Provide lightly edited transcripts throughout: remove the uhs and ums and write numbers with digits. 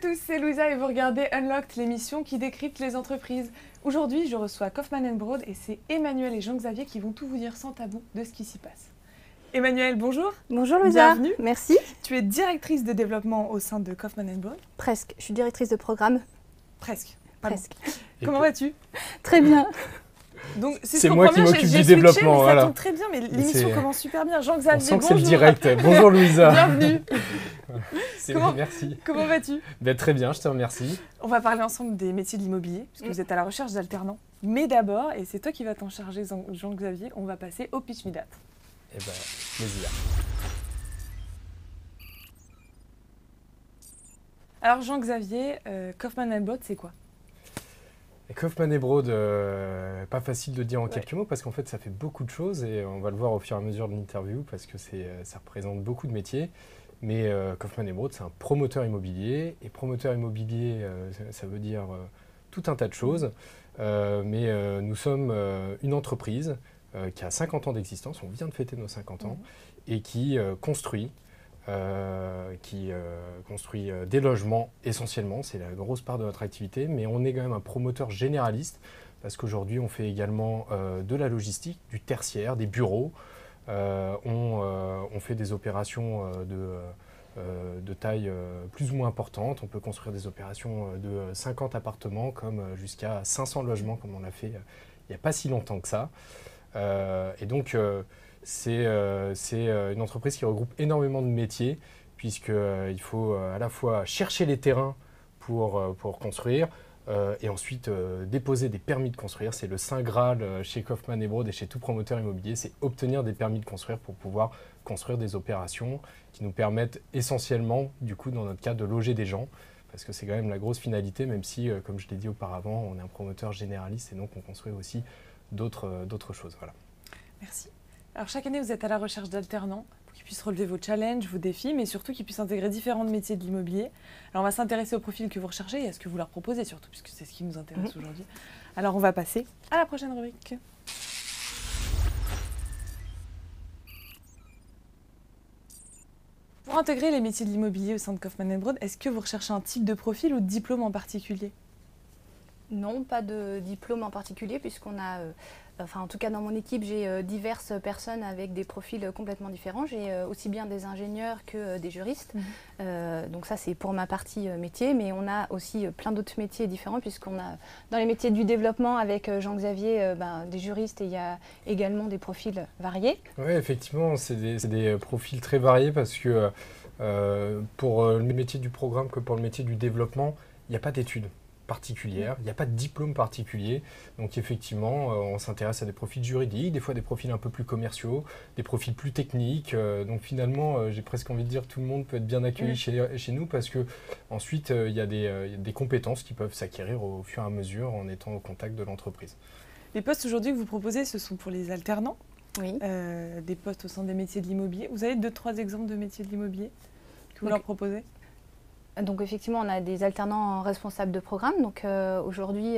tous, c'est Louisa et vous regardez Unlocked, l'émission qui décrypte les entreprises. Aujourd'hui, je reçois Kaufman & Broad et c'est Emmanuel et Jean-Xavier qui vont tout vous dire sans tabou de ce qui s'y passe. Emmanuel, bonjour. Bonjour Louisa. Bienvenue. Merci. Tu es directrice de développement au sein de Kaufman & Broad. Presque, je suis directrice de programme. Presque. Presque. Comment vas-tu? Très bien. Donc, c'est moi qui m'occupe du développement. Mais voilà. ça tombe très bien, mais l'émission commence super bien. Jean-Xavier, on sent que bonjour. c'est le direct. Bonjour Louisa. Bienvenue. Merci. Comment vas-tu? Très bien, je te remercie. On va parler ensemble des métiers de l'immobilier, puisque vous êtes à la recherche d'alternants. Mais d'abord, et c'est toi qui vas t'en charger, Jean-Xavier, on va passer au pitch me that. Eh bien, plaisir. Alors Jean-Xavier, Kaufman & Broad, c'est quoi? Et Kaufman & Broad, pas facile de dire en quelques mots parce qu'en fait ça fait beaucoup de choses et on va le voir au fur et à mesure de l'interview parce que ça représente beaucoup de métiers. Mais Kaufman & Broad, c'est un promoteur immobilier et promoteur immobilier, ça veut dire tout un tas de choses. Mais nous sommes une entreprise qui a 50 ans d'existence, on vient de fêter nos 50 ans, et qui construit des logements essentiellement, c'est la grosse part de notre activité, mais on est quand même un promoteur généraliste parce qu'aujourd'hui on fait également de la logistique, du tertiaire, des bureaux, on fait des opérations de taille plus ou moins importante, on peut construire des opérations de 50 appartements comme jusqu'à 500 logements comme on l'a fait il n'y a pas si longtemps que ça. Et donc c'est une entreprise qui regroupe énormément de métiers puisqu'il faut à la fois chercher les terrains pour construire et ensuite déposer des permis de construire. C'est le Saint Graal chez Kaufman & Broad et chez tout promoteur immobilier, c'est obtenir des permis de construire pour pouvoir construire des opérations qui nous permettent essentiellement, du coup, dans notre cas, de loger des gens. Parce que c'est quand même la grosse finalité, même si, comme je l'ai dit auparavant, on est un promoteur généraliste et donc on construit aussi d'autres choses. Voilà. Merci. Alors chaque année, vous êtes à la recherche d'alternants pour qu'ils puissent relever vos challenges, vos défis, mais surtout qu'ils puissent intégrer différents métiers de l'immobilier. Alors on va s'intéresser au profil que vous recherchez et à ce que vous leur proposez surtout, puisque c'est ce qui nous intéresse aujourd'hui. Alors on va passer à la prochaine rubrique. Pour intégrer les métiers de l'immobilier au sein de Kaufman & Broad, est-ce que vous recherchez un type de profil ou de diplôme en particulier? Non, pas de diplôme en particulier puisqu'on a, en tout cas dans mon équipe, j'ai diverses personnes avec des profils complètement différents. J'ai aussi bien des ingénieurs que des juristes. Donc ça c'est pour ma partie métier, mais on a aussi plein d'autres métiers différents puisqu'on a dans les métiers du développement avec Jean-Xavier des juristes et il y a également des profils variés. Oui, effectivement, c'est des profils très variés parce que pour le métier du programme que pour le métier du développement, il n'y a pas d'études particulière, il n'y a pas de diplôme particulier, donc effectivement on s'intéresse à des profils juridiques, des fois des profils un peu plus commerciaux, des profils plus techniques, donc finalement j'ai presque envie de dire tout le monde peut être bien accueilli chez nous parce que ensuite il y a des compétences qui peuvent s'acquérir au fur et à mesure en étant au contact de l'entreprise. Les postes aujourd'hui que vous proposez, ce sont pour les alternants, des postes au sein des métiers de l'immobilier. Vous avez 2-3 exemples de métiers de l'immobilier que vous leur proposez? Donc effectivement, on a des alternants responsables de programme. Donc aujourd'hui,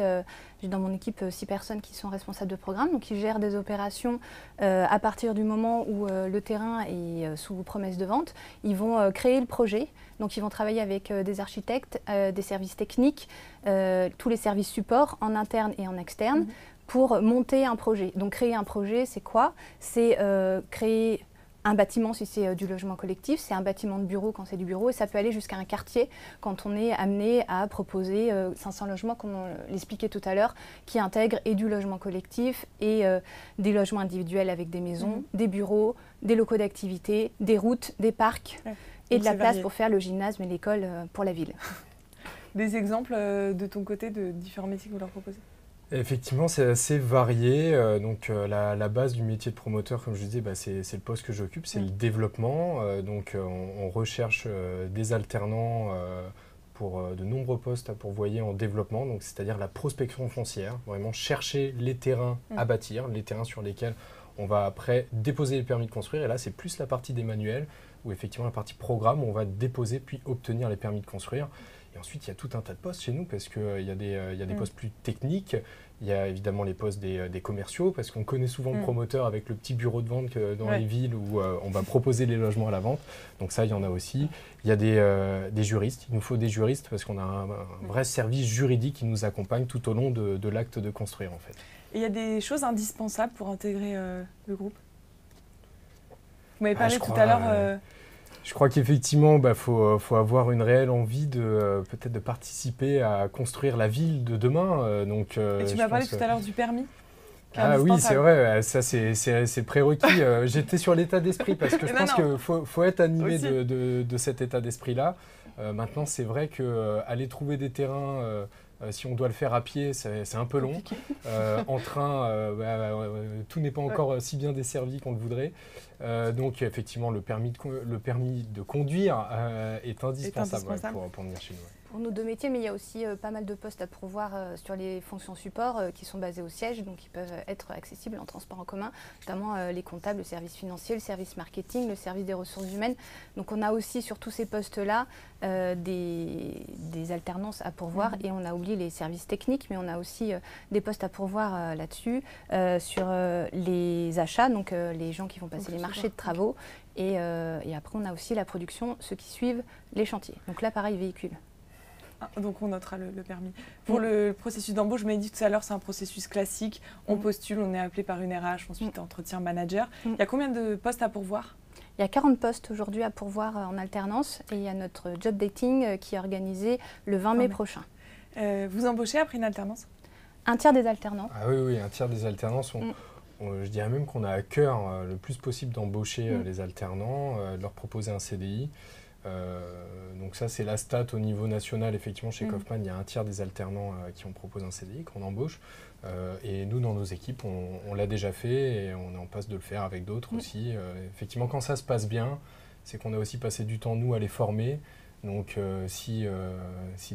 j'ai dans mon équipe 6 personnes qui sont responsables de programme. Donc ils gèrent des opérations à partir du moment où le terrain est sous promesse de vente. Ils vont créer le projet. Donc ils vont travailler avec des architectes, des services techniques, tous les services supports en interne et en externe pour monter un projet. Donc créer un projet, c'est quoi? C'est créer un bâtiment si c'est du logement collectif, c'est un bâtiment de bureau quand c'est du bureau et ça peut aller jusqu'à un quartier quand on est amené à proposer 500 logements comme on l'expliquait tout à l'heure qui intègrent et du logement collectif et des logements individuels avec des maisons, des bureaux, des locaux d'activité, des routes, des parcs et de la place pour faire le gymnase et l'école pour la ville. Des exemples de ton côté de différents métiers que vous leur proposez? Effectivement, c'est assez varié. La base du métier de promoteur, comme je disais, c'est le poste que j'occupe, c'est le développement. On recherche des alternants pour de nombreux postes à pourvoyer en développement, c'est-à-dire la prospection foncière, vraiment chercher les terrains à bâtir, les terrains sur lesquels on va après déposer les permis de construire. Et là, c'est plus la partie des manuels, ou effectivement la partie programme, où on va déposer puis obtenir les permis de construire. Et ensuite, il y a tout un tas de postes chez nous parce qu'il y a des postes plus techniques. Il y a évidemment les postes des commerciaux parce qu'on connaît souvent le promoteur avec le petit bureau de vente dans les villes où on va proposer les logements à la vente. Donc ça, il y en a aussi. Il y a des juristes. Il nous faut des juristes parce qu'on a un vrai service juridique qui nous accompagne tout au long de l'acte de construire en fait. Et il y a des choses indispensables pour intégrer le groupe? Vous m'avez parlé tout à l'heure... Je crois qu'effectivement, faut avoir une réelle envie peut-être de participer à construire la ville de demain. Et tu m'as parlé tout à l'heure du permis. Ah oui, c'est vrai, ça c'est le prérequis. J'étais sur l'état d'esprit parce que je pense qu'il faut être animé de cet état d'esprit-là. Maintenant, c'est vrai qu'aller trouver des terrains, si on doit le faire à pied, c'est un peu long. En train, tout n'est pas encore si bien desservi qu'on le voudrait. Donc effectivement, le permis de conduire est indispensable pour venir chez nous. Pour nos deux métiers, mais il y a aussi pas mal de postes à pourvoir sur les fonctions support qui sont basées au siège, donc qui peuvent être accessibles en transport en commun, notamment les comptables, le service financier, le service marketing, le service des ressources humaines. Donc on a aussi sur tous ces postes-là des alternances à pourvoir et on a oublié les services techniques, mais on a aussi des postes à pourvoir là-dessus, sur les achats, donc les gens qui vont passer les marchés de travaux et après on a aussi la production, ceux qui suivent les chantiers. Donc là pareil, véhicule. Donc on notera le permis. Pour le processus d'embauche, je m'avais dit tout à l'heure, c'est un processus classique. On postule, on est appelé par une RH, ensuite entretien manager. Il y a combien de postes à pourvoir? Il y a 40 postes aujourd'hui à pourvoir en alternance et il y a notre job dating qui est organisé le 20 mai prochain. Vous embauchez après une alternance? Un tiers des alternants. Ah oui, un tiers des alternances. Je dirais même qu'on a à cœur le plus possible d'embaucher les alternants, de leur proposer un CDI. Donc ça c'est la stat au niveau national. Effectivement chez Kaufmann il y a un tiers des alternants qui ont proposé un CDI, qu'on embauche, et nous dans nos équipes on l'a déjà fait et on est en passe de le faire avec d'autres aussi. Effectivement quand ça se passe bien, c'est qu'on a aussi passé du temps nous à les former, donc si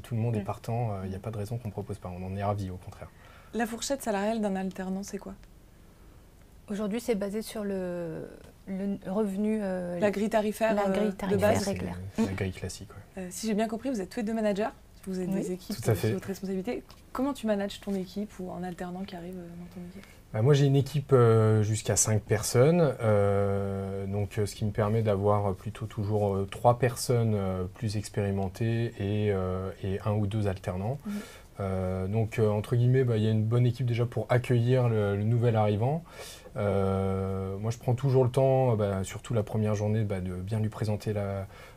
tout le monde est partant, il n'y a pas de raison qu'on ne propose pas, on en est ravis au contraire. La fourchette salariale d'un alternant c'est quoi? Aujourd'hui c'est basé sur le revenu, la grille tarifaire, de base. C'est la grille classique. Ouais. Si j'ai bien compris, vous êtes tous les deux managers, vous avez des équipes sous votre responsabilité. Comment tu manages ton équipe ou un alternant qui arrive dans ton équipe? Moi j'ai une équipe jusqu'à 5 personnes, donc ce qui me permet d'avoir plutôt toujours 3 personnes plus expérimentées et 1 ou 2 alternants. Donc entre guillemets, il y a une bonne équipe déjà pour accueillir le nouvel arrivant. Moi je prends toujours le temps, surtout la première journée, de bien lui présenter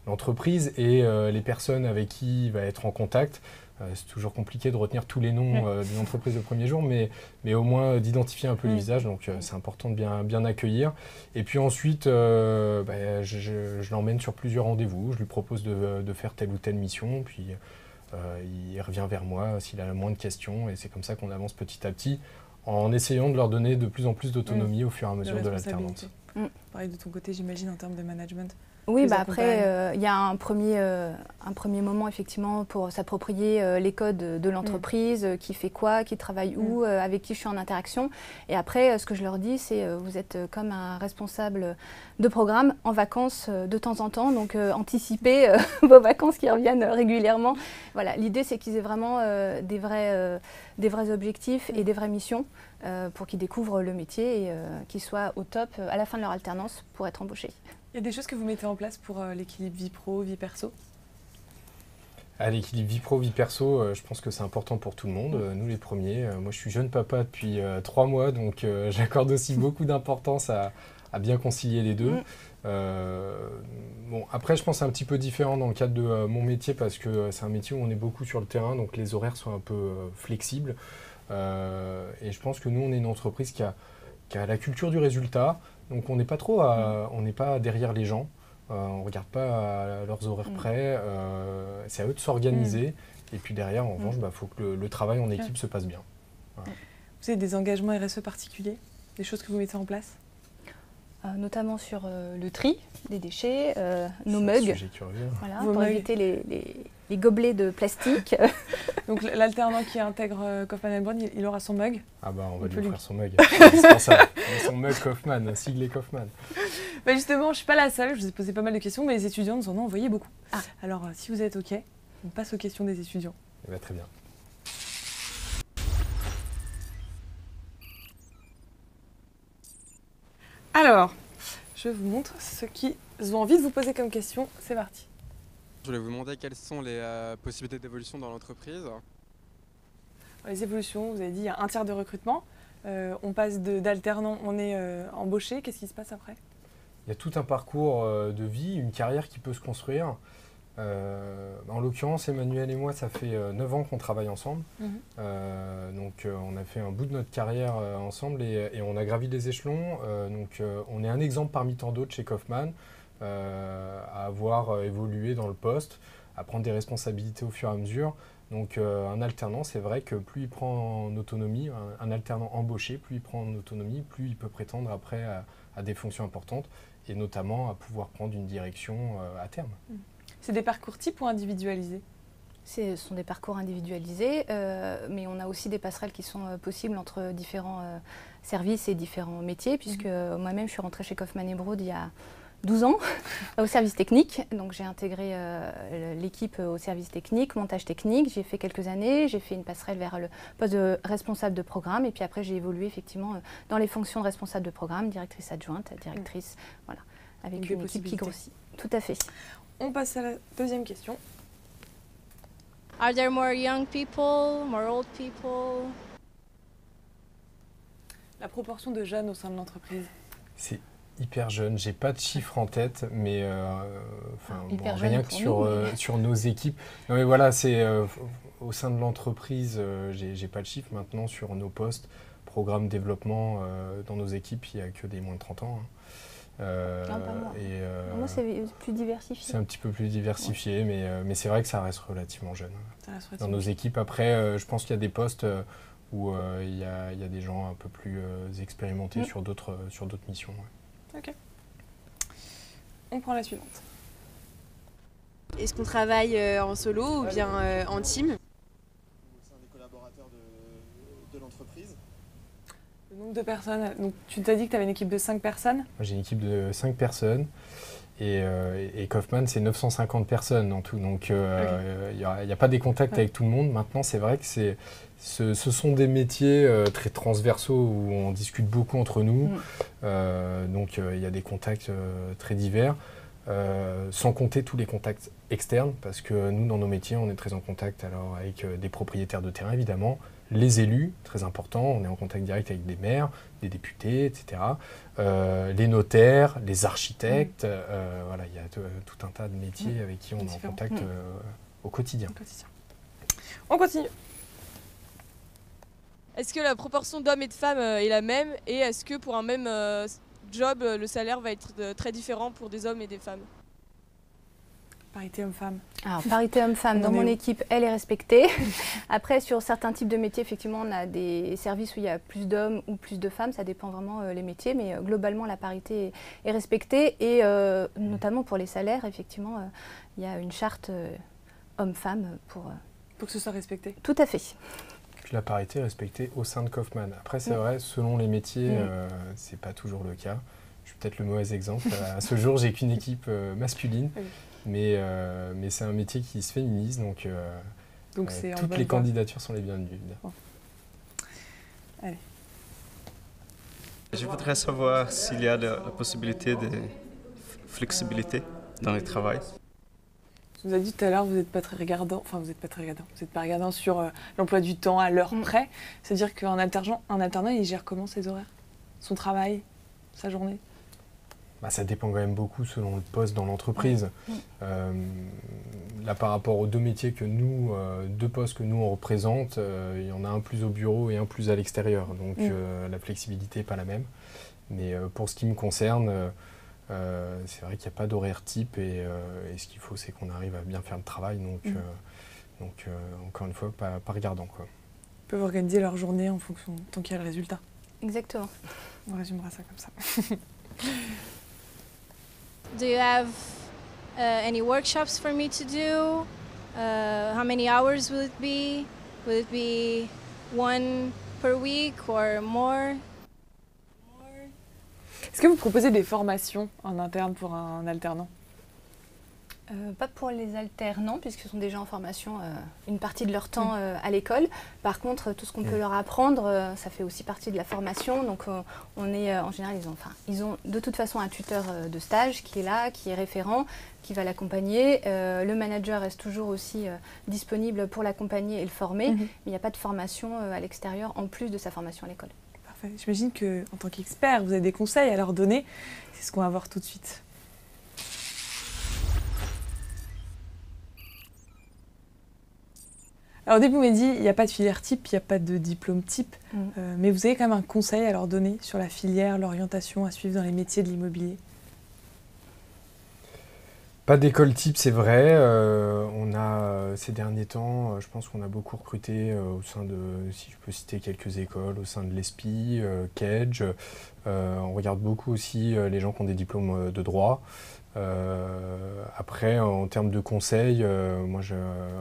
l'entreprise et les personnes avec qui il va être en contact. C'est toujours compliqué de retenir tous les noms des entreprises le premier jour, mais au moins d'identifier un peu le visage, donc c'est important de bien accueillir. Et puis ensuite, je l'emmène sur plusieurs rendez-vous, je lui propose de faire telle ou telle mission, puis il revient vers moi s'il a la moindre question, et c'est comme ça qu'on avance petit à petit, en essayant de leur donner de plus en plus d'autonomie au fur et à mesure de l'alternance. Pareil de ton côté, j'imagine, en termes de management. Oui, après, il y a un premier moment, effectivement, pour s'approprier les codes de l'entreprise, qui fait quoi, qui travaille où, avec qui je suis en interaction. Et après, ce que je leur dis, c'est vous êtes comme un responsable de programme en vacances de temps en temps, donc anticipez vos vacances qui reviennent régulièrement. Voilà, l'idée, c'est qu'ils aient vraiment des vrais objectifs et des vraies missions pour qu'ils découvrent le métier et qu'ils soient au top à la fin de leur alternance pour être embauchés. Il y a des choses que vous mettez en place pour l'équilibre vie pro, vie perso? L'équilibre vie pro, vie perso, je pense que c'est important pour tout le monde, nous les premiers. Moi je suis jeune papa depuis 3 mois, donc j'accorde aussi beaucoup d'importance à bien concilier les deux. Bon, après je pense que c'est un petit peu différent dans le cadre de mon métier parce que c'est un métier où on est beaucoup sur le terrain, donc les horaires sont un peu flexibles. Et je pense que nous on est une entreprise qui a la culture du résultat. Donc on n'est pas trop on n'est pas derrière les gens, on ne regarde pas à leurs horaires près, c'est à eux de s'organiser. Et puis derrière, en revanche, faut que le travail en équipe se passe bien. Voilà. Vous avez des engagements RSE particuliers, des choses que vous mettez en place? Notamment sur le tri des déchets, nos mugs, voilà, pour éviter les gobelets de plastique. Donc l'alternant qui intègre Kaufmann & Brown, il aura son mug? Ah on va lui offrir son mug, c'est indispensable. Son mug Kaufmann, siglé Kaufmann. Justement, je ne suis pas la seule, je vous ai posé pas mal de questions, mais les étudiants nous en ont envoyé beaucoup. Alors si vous êtes OK, On passe aux questions des étudiants. Eh bien, très bien. Alors, je vous montre ceux qui ont envie de vous poser comme question. C'est parti. Je voulais vous demander quelles sont les possibilités d'évolution dans l'entreprise. Les évolutions, vous avez dit, il y a un tiers de recrutement. On passe d'alternant, on est embauché. Qu'est-ce qui se passe après? Il y a tout un parcours de vie, une carrière qui peut se construire. En l'occurrence, Emmanuel et moi, ça fait 9 ans qu'on travaille ensemble. Donc on a fait un bout de notre carrière ensemble et on a gravi les échelons. On est un exemple parmi tant d'autres chez Kaufmann à avoir évolué dans le poste, à prendre des responsabilités au fur et à mesure. Donc un alternant, c'est vrai que plus il prend en autonomie, un alternant embauché, plus il prend en autonomie, plus il peut prétendre après à des fonctions importantes et notamment à pouvoir prendre une direction à terme. C'est des parcours types ou individualisés? Ce sont des parcours individualisés, mais on a aussi des passerelles qui sont possibles entre différents services et différents métiers, puisque moi-même je suis rentrée chez Kaufmann Emeraude il y a 12 ans au service technique. Donc j'ai intégré l'équipe au service technique, montage technique. J'ai fait quelques années, j'ai fait une passerelle vers le poste de responsable de programme, et puis après j'ai évolué effectivement dans les fonctions de responsable de programme, directrice adjointe, directrice, voilà, avec une équipe qui grossit. Tout à fait. On passe à la deuxième question. Are there more young people, more old people? La proportion de jeunes au sein de l'entreprise. C'est hyper jeune, j'ai pas de chiffre en tête, mais rien que sur nos équipes. Non mais voilà, c'est au sein de l'entreprise, j'ai pas de chiffre. Maintenant sur nos postes, programme développement, dans nos équipes, il n'y a que des moins de 30 ans. Moi, c'est plus diversifié. C'est un petit peu plus diversifié, mais c'est vrai que ça reste relativement jeune. Dans nos équipes, après, je pense qu'il y a des postes où il y a des gens un peu plus expérimentés sur d'autres missions. Ouais. Ok. On prend la suivante. Est-ce qu'on travaille en solo ou bien en team? C'est un des collaborateurs de l'entreprise. Le nombre de personnes, donc tu t'as dit que tu avais une équipe de 5 personnes? Moi, j'ai une équipe de 5 personnes et Kaufmann, c'est 950 personnes en tout. Donc, il n'y a pas des contacts avec tout le monde. Maintenant, c'est vrai que ce sont des métiers très transversaux où on discute beaucoup entre nous. Donc, il y a des contacts très divers. Sans compter tous les contacts externes, parce que nous, dans nos métiers, on est très en contact alors, avec des propriétaires de terrain, évidemment, les élus, très important, on est en contact direct avec des maires, des députés, etc. Les notaires, les architectes, voilà, il y a tout un tas de métiers avec qui on est en contact au quotidien. On continue. Est-ce que la proportion d'hommes et de femmes est la même? Et est-ce que pour un même job, le salaire va être très différent pour des hommes et des femmes? Parité homme-femme. Alors, parité homme-femme, dans mon équipe, elle est respectée. Après, sur certains types de métiers, effectivement, on a des services où il y a plus d'hommes ou plus de femmes. Ça dépend vraiment les métiers, mais globalement, la parité est respectée. Et notamment pour les salaires, effectivement, il y a une charte homme-femme pour que ce soit respecté. Tout à fait. Puis la parité est respectée au sein de Kaufmann. Après, c'est vrai, selon les métiers, c'est pas toujours le cas. Je suis peut-être le mauvais exemple. À ce jour, j'ai qu'une équipe masculine. Mais c'est un métier qui se féminise, donc toutes les candidatures sont les bienvenues. Bon. Allez. Je voudrais savoir s'il y a la possibilité de flexibilité dans le travail. Je vous ai dit tout à l'heure, vous n'êtes pas très regardant, vous n'êtes pas regardant sur l'emploi du temps à l'heure près. C'est-à-dire qu'un alternant, il gère comment ses horaires, son travail, sa journée? Ça dépend quand même beaucoup selon le poste dans l'entreprise. Là, par rapport aux deux métiers que nous, deux postes que nous on représente, il y en a un plus au bureau et un plus à l'extérieur. Donc la flexibilité n'est pas la même. Mais pour ce qui me concerne, c'est vrai qu'il n'y a pas d'horaire type et ce qu'il faut, c'est qu'on arrive à bien faire le travail. Donc encore une fois, pas regardant, quoi. Ils peuvent organiser leur journée en fonction, tant qu'il y a le résultat. Exactement. On résumera ça comme ça. Do you have any workshops for me to do? How many hours will it be? Will it be one per week or more? Est-ce que vous proposez des formations en interne pour un alternant? Pas pour les alternants, puisqu'ils sont déjà en formation une partie de leur temps à l'école. Par contre, tout ce qu'on peut leur apprendre, ça fait aussi partie de la formation. Donc, on est, en général, ils ont de toute façon un tuteur de stage qui est là, qui est référent, qui va l'accompagner. Le manager reste toujours aussi disponible pour l'accompagner et le former. Mais il n'y a pas de formation à l'extérieur en plus de sa formation à l'école. Parfait. J'imagine qu'en tant qu'expert, vous avez des conseils à leur donner. C'est ce qu'on va voir tout de suite. Alors au début, vous m'avez dit, il n'y a pas de filière type, il n'y a pas de diplôme type, mais vous avez quand même un conseil à leur donner sur la filière, l'orientation à suivre dans les métiers de l'immobilier? Pas d'école type, c'est vrai. On a, ces derniers temps, je pense qu'on a beaucoup recruté au sein de, si je peux citer quelques écoles, au sein de l'ESPI, Kedge. On regarde beaucoup aussi les gens qui ont des diplômes de droit. Après, en termes de conseils, moi,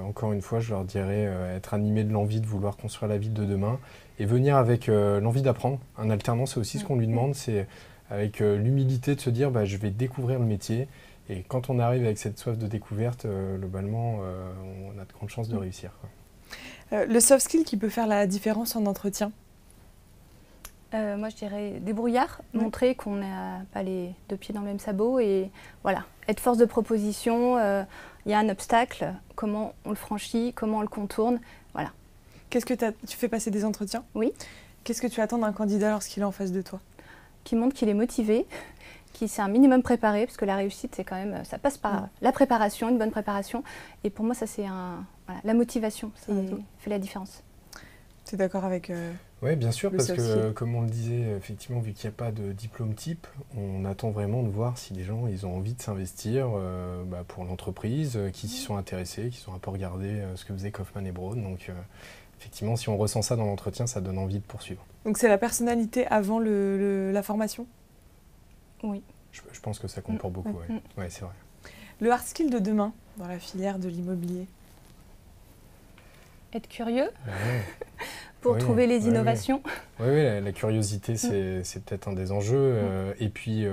encore une fois, je leur dirais être animé de l'envie de vouloir construire la ville de demain et venir avec l'envie d'apprendre. Un alternant, c'est aussi ce qu'on lui demande, c'est avec l'humilité de se dire je vais découvrir le métier. Et quand on arrive avec cette soif de découverte, globalement, on a de grandes chances de réussir, quoi. Le soft skill qui peut faire la différence en entretien? Moi, je dirais débrouillard, montrer qu'on n'a pas les deux pieds dans le même sabot et voilà, être force de proposition. Il y a un obstacle, comment on le franchit, comment on le contourne, voilà. Qu'est-ce que tu fais passer des entretiens? Oui. Qu'est-ce que tu attends d'un candidat lorsqu'il est en face de toi? Qu'il montre qu'il est motivé, qu'il s'est un minimum préparé, parce que la réussite, c'est quand même, ça passe par la préparation, une bonne préparation. Et pour moi, ça c'est la motivation, ça fait la différence. Tu es d'accord avec Oui, bien sûr, parce que skill. comme on le disait, effectivement, vu qu'il n'y a pas de diplôme type, on attend vraiment de voir si les gens ils ont envie de s'investir pour l'entreprise, qui s'y sont intéressés, qui ont un peu regardé ce que faisait Kaufman & Broad. Donc effectivement, si on ressent ça dans l'entretien, ça donne envie de poursuivre. Donc c'est la personnalité avant la formation? Oui. Je pense que ça compte pour beaucoup, oui. Ouais, c'est vrai. Le hard skill de demain dans la filière de l'immobilier? Être curieux pour trouver les innovations. Oui, la curiosité, c'est peut-être un des enjeux. Et puis,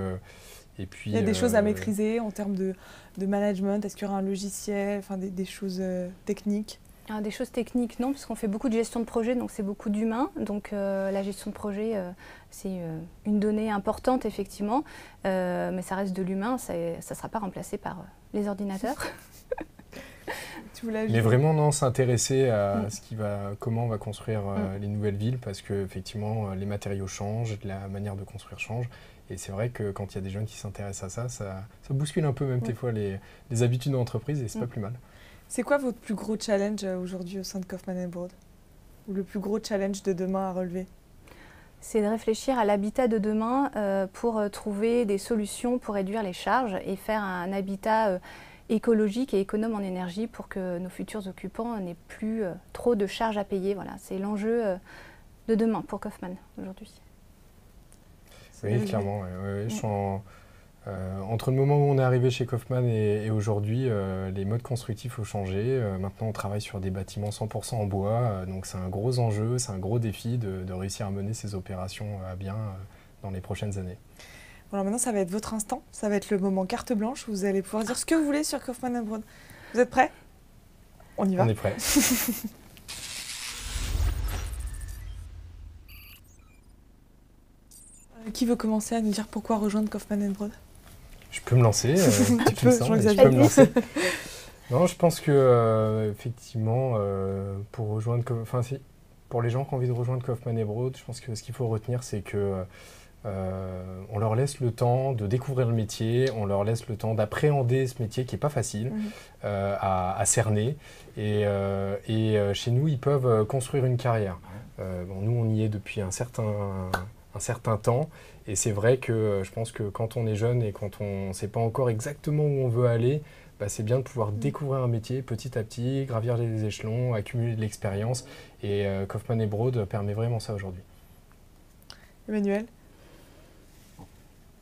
il y a des choses à maîtriser en termes de management. Est-ce qu'il y aura un logiciel, des choses techniques? Alors, des choses techniques, non, parce qu'on fait beaucoup de gestion de projet, donc c'est beaucoup d'humains. Donc la gestion de projet, c'est une donnée importante, effectivement, mais ça reste de l'humain, ça ne sera pas remplacé par les ordinateurs. Mais vraiment, non, s'intéresser à comment on va construire les nouvelles villes, parce que effectivement, les matériaux changent, la manière de construire change. Et c'est vrai que quand il y a des jeunes qui s'intéressent à ça, ça bouscule un peu même des fois les habitudes d'entreprise, et c'est pas plus mal. C'est quoi votre plus gros challenge aujourd'hui au sein de Kaufman & Broad? Ou le plus gros challenge de demain à relever? C'est de réfléchir à l'habitat de demain pour trouver des solutions pour réduire les charges et faire un habitat écologique et économe en énergie pour que nos futurs occupants n'aient plus trop de charges à payer. Voilà, c'est l'enjeu de demain pour Kaufman aujourd'hui. Oui, clairement. Je suis entre le moment où on est arrivé chez Kaufman et aujourd'hui, les modes constructifs ont changé. Maintenant, on travaille sur des bâtiments 100% en bois. Donc, c'est un gros enjeu, c'est un gros défi de réussir à mener ces opérations à bien dans les prochaines années. Bon, alors maintenant, ça va être votre instant. Ça va être le moment carte blanche où vous allez pouvoir dire ce que vous voulez sur Kaufman & Broad. Vous êtes prêts? On y va. On est prêts. Qui veut commencer à nous dire pourquoi rejoindre Kaufman & Broad? Je peux me lancer. Tu peux me lancer. Non, je pense que effectivement, pour les gens qui ont envie de rejoindre Kaufman & Broad, je pense que ce qu'il faut retenir, c'est que on leur laisse le temps de découvrir le métier, on leur laisse le temps d'appréhender ce métier qui n'est pas facile à cerner. Et chez nous, ils peuvent construire une carrière. Nous, on y est depuis un certain temps. Et c'est vrai que je pense que quand on est jeune et quand on ne sait pas encore exactement où on veut aller, c'est bien de pouvoir découvrir un métier petit à petit, gravir les échelons, accumuler de l'expérience. Et Kaufman & Broad permet vraiment ça aujourd'hui. Emmanuel?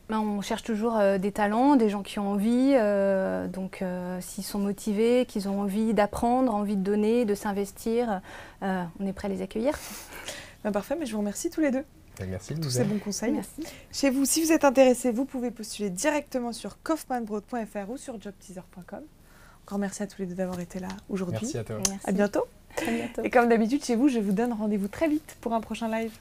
On cherche toujours des talents, des gens qui ont envie. Donc s'ils sont motivés, qu'ils ont envie d'apprendre, envie de donner, de s'investir, on est prêt à les accueillir. Parfait, mais je vous remercie tous les deux. Merci pour tous ces bons conseils. Merci. Chez vous, si vous êtes intéressé, vous pouvez postuler directement sur kaufmanbroad.fr ou sur jobteaser.com. Encore merci à tous les deux d'avoir été là aujourd'hui. Merci à toi. Merci. À bientôt. À bientôt. Et comme d'habitude chez vous, je vous donne rendez-vous très vite pour un prochain live.